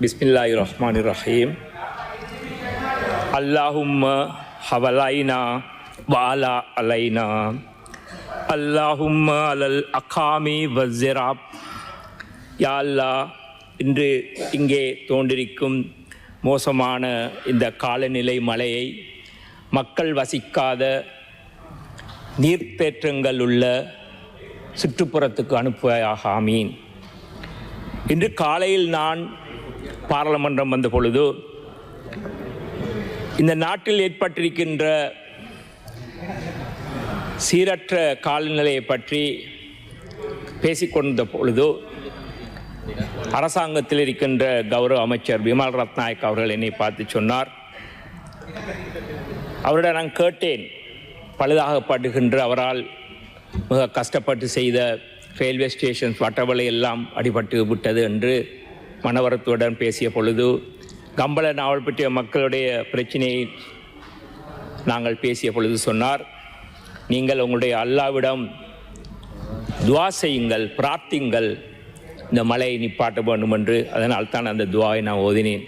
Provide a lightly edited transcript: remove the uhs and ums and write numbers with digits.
பிஸ்மில்லாஹிர்ரஹ்மானிர்ரஹீம். அல்லாஹும்ம ஹவலைனா வாலா அலைனா அல்லாஹும்ம அலல் அகாமி வஸ்ஸிராப். யா அல்லாஹ், இன்று இங்கே தோன்றிருக்கும் மோசமான இந்த காலநிலை மழையை மக்கள் வசிக்காத நீர்த்தேற்றங்கள் உள்ள சுற்றுப்புறத்துக்கு அனுப்புவாயாக. ஆமீன். இன்று காலையில் நான் பாராளுமன்றம் வந்த பொழுது இந்த நாட்டில் ஏற்பட்டிருக்கின்ற சீரற்ற காலநிலையை பற்றி பேசிக்கொண்ட பொழுது அரசாங்கத்தில் இருக்கின்ற கௌரவ அமைச்சர் விமல் ரத்நாயக் அவர்கள் என்னை பார்த்து சொன்னார். அவரிடம் நான் கேட்டேன், பழுதாகப்படுகின்ற அவரால் மிக கஷ்டப்பட்டு செய்த ரயில்வே ஸ்டேஷன் வட்டவளை எல்லாம் அடிபட்டு விட்டது என்று மனவரத்துடன் பேசிய பொழுது, கம்பள நாவல்பட்டிய மக்களுடைய பிரச்சனையை நாங்கள் பேசிய பொழுது சொன்னார், நீங்கள் உங்களுடைய அல்லாவிடம் துவா செய்யுங்கள், பிரார்த்திங்கள், இந்த மழையை நிப்பாட்ட வேண்டும் என்று. அதனால் தான் அந்த துவாவை நான் ஓதினேன்.